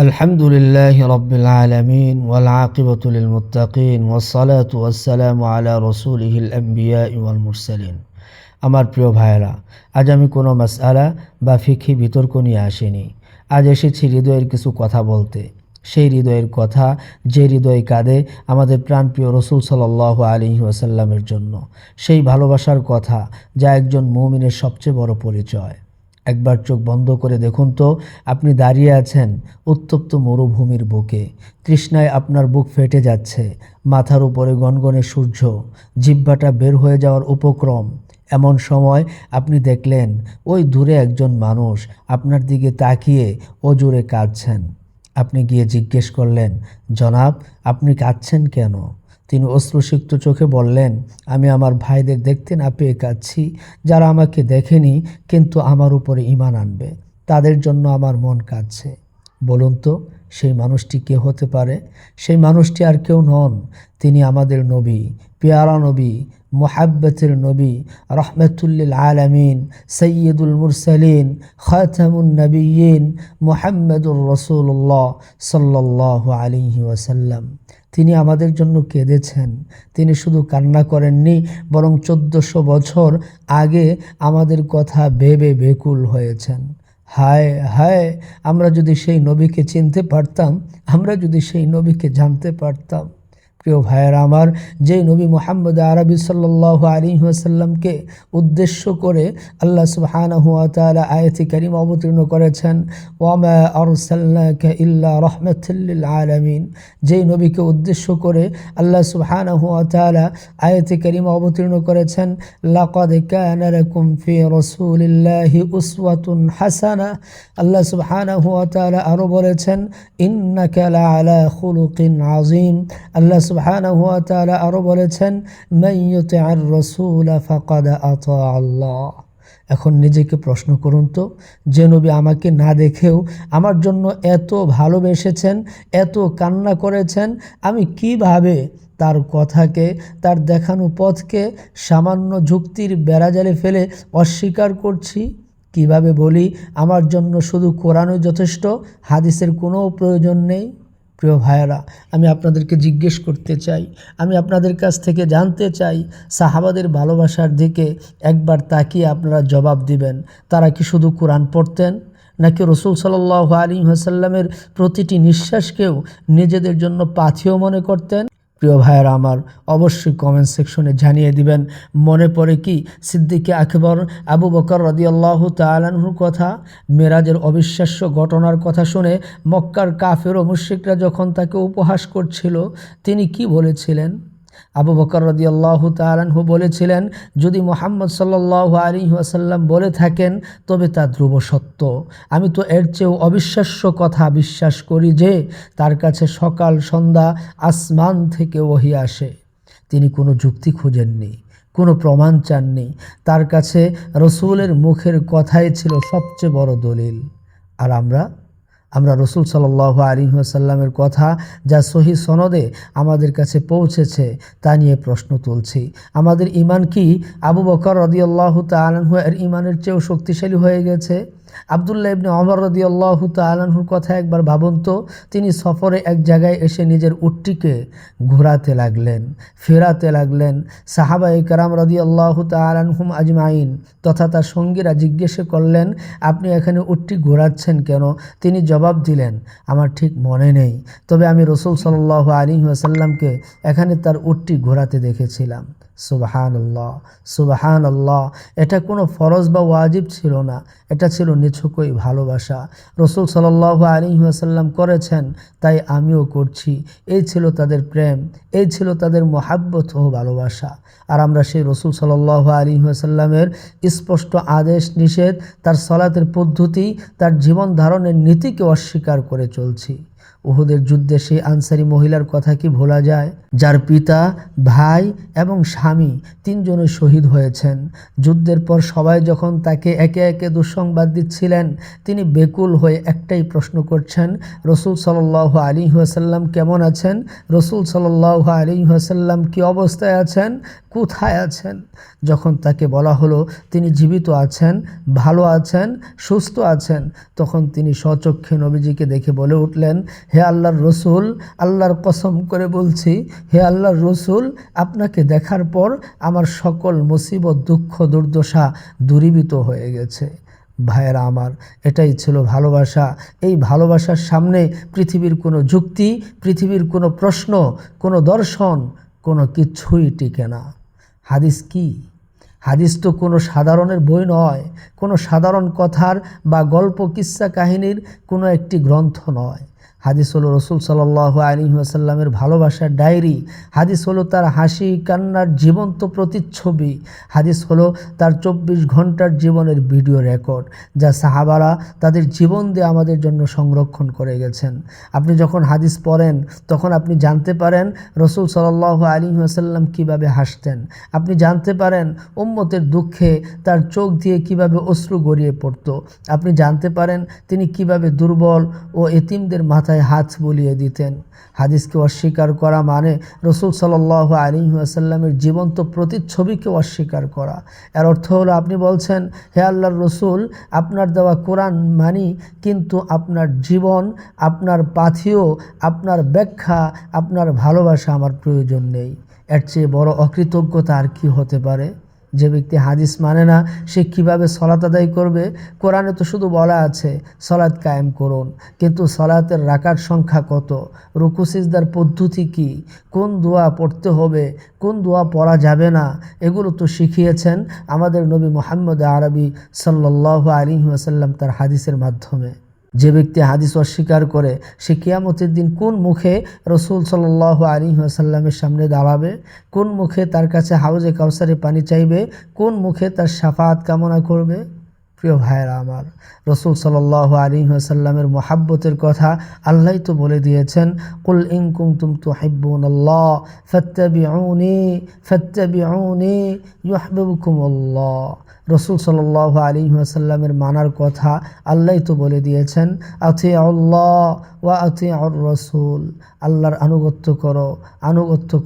الحمد لله رب العالمين والعاقبة للمتقين والصلاة والسلام على رسوله الأنبياء والمرسلين আমার প্রিয় ভাইরা, আজ আমি কোনো মাসআলা বা ফিকহি বিতর্ক নিয়ে আসিনি। আজ এসেছি হৃদয়ের কিছু কথা বলতে। সেই হৃদয়ের কথা, যে হৃদয় কাঁদে আমাদের প্রাণপ্রিয় রসুল সাল্লাল্লাহু আলাইহি ওয়াসাল্লামের জন্য। সেই ভালোবাসার কথা যা একজন মুমিনের সবচেয়ে বড় পরিচয়। একবার চোখ বন্ধ করে দেখুন তো, আপনি দাঁড়িয়ে আছেন উত্তপ্ত মরুভূমির বুকে। তৃষ্ণায় আপনার বুক ফেটে যাচ্ছে, মাথার উপরে গনগনে সূর্য, জিহ্বাটা বের হয়ে যাওয়ার উপক্রম। এমন সময় আপনি দেখলেন ওই দূরে একজন মানুষ আপনার দিকে তাকিয়ে অজোরে কাঁদছেন। আপনি গিয়ে জিজ্ঞেস করলেন, জনাব, আপনি কাঁদছেন কেন? তিনি অশ্রুসিক্ত চোখে বললেন, আমি আমার ভাইদের দেখতে না পেয়ে কাঁদছি, যারা আমাকে দেখেনি কিন্তু আমার উপরে ঈমান আনবে। তাদের জন্য আমার মন কাঁদছে। বলুন তো, সেই মানুষটি কে হতে পারে? সেই মানুষটি আর কেউ নন, তিনি আমাদের নবী, পেয়ারা নবী, মুহাব্বতের নবী, রহমতুল্লিল আলামিন, সৈয়দুল মুরসালিন, খাতামুন নবিয়্যিন, মুহাম্মদুর রাসূলুল্লাহ সাল্লাল্লাহু আলাইহি ওয়াসাল্লাম। তিনি আমাদের জন্য কেঁদেছেন। তিনি শুধু কান্না করেননি, বরং 1400 বছর আগে আমাদের কথা ভেবে বেকুল হয়েছেন। হায় হায়, আমরা যদি সেই নবীকে চিনতে পারতাম, আমরা যদি সেই নবীকে জানতে পারতাম। প্রিয় ভাইয়েরা আমার, যেই নবী মুহাম্মদ আরবি সাল্লাল্লাহু আলাইহি ওয়াসাল্লামকে উদ্দেশ্য করে আল্লাহ সুবহানাহু ওয়া তাআলা আয়াতে কারিমা অবতীর্ণ করেছেন, ওয়া মা আরসালনাকা ইল্লা রাহমাতাল লিল আলামিন। যেই নবীকে উদ্দেশ্য করে আল্লাহ সুবহানাহু ওয়া তাআলা আয়াতে কারিমা অবতীর্ণ করেছেন, লাকাদ কানা লাকুম ফি রাসূলিল্লাহি উসওয়াতুন হাসানাহ। আল্লাহ সুবহানাহু ওয়া তাআলা আরো বলেছেন, ইন্নাকা লাআলা খুলুকিন আযীম। আল্লাহ সুবহানাহু ওয়া তাআলা আরো বলেছেন, মান ইউতি'আর রাসূল ফাকাদ আতা আল্লাহ। এখন নিজেকে প্রশ্ন করুন তো, যে নবী আমাকে না দেখেও আমার জন্য এত ভালোবেসেছেন, এত কান্না করেছেন, আমি কিভাবে তার কথাকে, তার দেখানো পথকে সামান্য যুক্তির বেড়াজালে ফেলে অস্বীকার করছি? কিভাবে বলি আমার জন্য শুধু কোরআনই যথেষ্ট, হাদিসের কোনো প্রয়োজন নেই? প্রিয় ভাইয়েরা, আমি আপনাদেরকে জিজ্ঞেস করতে চাই, আমি আপনাদের কাছ থেকে জানতে চাই, সাহাবাদের ভালোবাসার দিকে একবার তাকিয়ে আপনারা জবাব দিবেন। তারা কি শুধু কোরআন পড়তেন, নাকি রসুল সাল্লাল্লাহু আলাইহি ওয়াসাল্লামের প্রতিটি নিঃশ্বাসকেও নিজেদের জন্য পাথেয় মনে করতেন? প্রিয় ভাইয়েরা আমার, অবশ্যই কমেন্ট সেকশনে জানিয়ে দিবেন, মনে পড়ে কি সিদ্দিকে আকবর আবু বকর রাদিয়াল্লাহু তাআলা আনহুর কথা? মেরাজের অবিশ্বাস্য ঘটনার কথা শুনে মক্কার কাফের ও মুশরিকরা যখন তাকে উপহাস করছিল, তিনি কি বলেছিলেন? আবু বকর রাদিয়াল্লাহু তাআলা আনহু বলেছিলেন, যদি মুহাম্মদ সাল্লাল্লাহু আলাইহি ওয়াসাল্লাম বলে থাকেন তবে তা ধ্রুব সত্য। আমি তো এর চেয়েও অবিশ্বাস্য কথা বিশ্বাস করি যে তার কাছে সকাল সন্ধ্যা আসমান থেকে ওহী আসে। তিনি কোনো যুক্তি খুঁজেননি, কোনো প্রমাণ চাননি। তার কাছে রসুলের মুখের কথাই ছিল সবচেয়ে বড় দলিল। আর আমরা রসুল সাল্লাল্লাহু আলাইহি ওয়াসাল্লামের কথা যা সহিহ সনদে আমাদের কাছে পৌঁছেছে তা নিয়ে প্রশ্ন তুলছি। আমাদের ঈমান কি আবু বকর রাদিয়াল্লাহু তাআলা আনহু এর ঈমানের চেয়েও শক্তিশালী হয়ে গেছে? আব্দুল্লাহ ইবনে ওমর রাদিয়াল্লাহু তাআলা আনহুর কথা একবার ভাবুন তো। তিনি সফরে এক জায়গায় এসে নিজের উটটিকে ঘোরাতে লাগলেন, ফেরাতে লাগলেন। সাহাবায়ে কেরাম রাদিয়াল্লাহু তাআলা আনহুম আজমাইন তথা তার সঙ্গীরা জিজ্ঞেস করলেন, আপনি এখানে উটটি ঘোরাচ্ছেন কেন? তিনি জবাব দিলেন, আমার ঠিক মনে নেই, তবে আমি রসুল সাল্লাল্লাহু আলাইহি ওয়াসাল্লামকে এখানে তার উটটি ঘোরাতে দেখেছিলাম। সুবহানাল্লাহ, সুবহানাল্লাহ। এটা কোনো ফরজ বা ওয়াজিব ছিল না, এটা ছিল নিছকই ভালোবাসা। রসুল সাল্লাল্লাহু আলাইহি ওয়াসাল্লাম করেছেন, তাই আমিও করছি। এই ছিল তাদের প্রেম, এই ছিল তাদের মহাব্বত ও ভালোবাসা। আর আমরা সেই রসুল সাল্লাল্লাহু আলাইহি ওয়াসাল্লামের স্পষ্ট আদেশ নিষেধ, তার সালাতের পদ্ধতি, তার জীবন ধারণের নীতিকে অস্বীকার করে চলছি। উহুদের যুদ্ধে সেই আনসারী মহিলার কথা কি ভোলা যায়, যার পিতা, ভাই এবং স্বামী তিনজনে শহীদ হয়েছেন। যুদ্ধের পর সবাই যখন তাকে একে একে দুঃসংবাদ দিচ্ছিলেন, তিনি বেকুল হয়ে একটাই প্রশ্ন করছেন, রসুল সাল্লাল্লাহু আলাইহি ওয়াসাল্লাম কেমন আছেন? রসুল সাল্লাল্লাহু আলাইহি ওয়াসাল্লাম কী অবস্থায় আছেন, কোথায় আছেন? যখন তাকে বলা হলো তিনি জীবিত আছেন, ভালো আছেন, সুস্থ আছেন, তখন তিনি স্বচক্ষে নবীজিকে দেখে বলে উঠলেন, হে আল্লাহর রসুল, আল্লাহর কসম করে বলছি, হে আল্লাহর রসুল, আপনাকে দেখার পর আমার সকল মুসিবত, দুঃখ, দুর্দশা দূরীভূত হয়ে গেছে। ভাইয়েরা আমার, এটাই ছিল ভালোবাসা। এই ভালোবাসার সামনে পৃথিবীর কোনো যুক্তি, পৃথিবীর কোনো প্রশ্ন, কোনো দর্শন, কোনো কিছুই টিকে না। হাদিস কি? হাদিস তো কোনো সাধারণের বই নয়, কোনো সাধারণ কথার বা গল্প, কিস্সা কাহিনীর কোনো একটি গ্রন্থ নয়। হাদিস হলো রসুল সাল্লাল্লাহু আলাইহি ওয়াসাল্লামের ভালোবাসার ডায়েরি। হাদিস হলো তার হাসি কান্নার জীবন্ত প্রতিচ্ছবি। হাদিস হলো তার 24 ঘন্টার জীবনের ভিডিও রেকর্ড, যা সাহাবারা তাদের জীবন দিয়ে আমাদের জন্য সংরক্ষণ করে গেছেন। আপনি যখন হাদিস পড়েন তখন আপনি জানতে পারেন রসুল সাল্লাল্লাহু আলাইহি ওয়াসাল্লাম কীভাবে হাসতেন। আপনি জানতে পারেন উম্মতের দুঃখে তার চোখ দিয়ে কিভাবে অশ্রু গড়িয়ে পড়ত। আপনি জানতে পারেন তিনি কিভাবে দুর্বল ও এতিমদের মাথায় হাত বুলিয়ে দিতেন। হাদিসকে অস্বীকার করা মানে রসুল সাল্লাল্লাহু আলাইহি ওয়াসাল্লামের জীবন্ত প্রতিচ্ছবিকে অস্বীকার করা। এর অর্থ হলো আপনি বলছেন, হে আল্লাহর রসুল, আপনার দেওয়া কোরআন মানি, কিন্তু আপনার জীবন, আপনার পাথেয়, আপনার ব্যাখ্যা, আপনার ভালোবাসা আমার প্রয়োজন নেই। এর চেয়ে বড় অকৃতজ্ঞতা আর কি হতে পারে? যে ব্যক্তি হাদিস মানে না সে কিভাবে সলাত আদায় করবে? কোরআনে তো শুধু বলা আছে সলাত কায়েম করুন, কিন্তু সলাতের রাকাত সংখ্যা কত, রুকু সিজদার পদ্ধতি কি, কোন দোয়া পড়তে হবে, কোন দোয়া পড়া যাবে না, এগুলো তো শিখিয়েছেন আমাদের নবী মুহাম্মদ আরবি সাল্লাল্লাহু আলাইহি ওয়াসাল্লাম তার হাদিসের মাধ্যমে। যে ব্যক্তি হাদিস অস্বীকার করে সে কিয়ামতের দিন কোন মুখে রসুল সাল্লাল্লাহু আলাইহি ওয়াসাল্লামের সামনে দাঁড়াবে? কোন মুখে তার কাছে হাউজে কাউসারে পানি চাইবে? কোন মুখে তার শাফাআত কামনা করবে? প্রিয় ভাইয়েরা আমার, রসুল সাল্লাল্লাহু আলাইহি ওয়াসাল্লামের মহাব্বতের কথা আল্লাহই তো বলে দিয়েছেন, কুল ইন কুনতুম তুহিব্বুনাল্লাহ ফাত্তাবিউনি ইউহিব্বুকুমুল্লাহ। রসুল সাল্লাল্লাহু আলাইহি ওয়াসাল্লামের মানার কথা আল্লাহই তো বলে দিয়েছেন, আতিউল্লাহ ওয়া আতিউর রাসূল, আল্লাহর আনুগত্য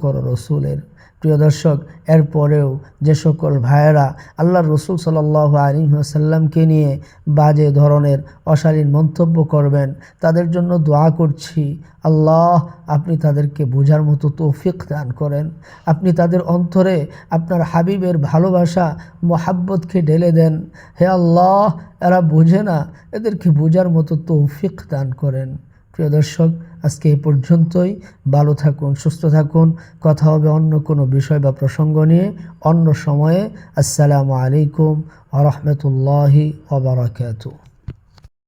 করো রসুলের। প্রিয় দর্শক, এরপরেও যে সকল ভাইয়েরা আল্লাহর রসুল সাল্লাল্লাহু আলাইহি ওয়াসাল্লামকে নিয়ে বাজে ধরনের অশালীন মন্তব্য করবেন, তাদের জন্য দোয়া করছি, আল্লাহ আপনি তাদেরকে বোঝার মতো তৌফিক দান করেন। আপনি তাদের অন্তরে আপনার হাবিবের ভালোবাসা, মোহাব্বতকে ঢেলে দেন। হে আল্লাহ, এরা বোঝে না, এদেরকে বোঝার মতো তৌফিক দান করেন। প্রিয় দর্শক, আজকে এই পর্যন্তই। ভালো থাকুন, সুস্থ থাকুন। কথা হবে অন্য কোনো বিষয় বা প্রসঙ্গ নিয়ে অন্য সময়ে। আসসালামু আলাইকুম ওয়া রাহমাতুল্লাহি ওয়া বারাকাতুহু।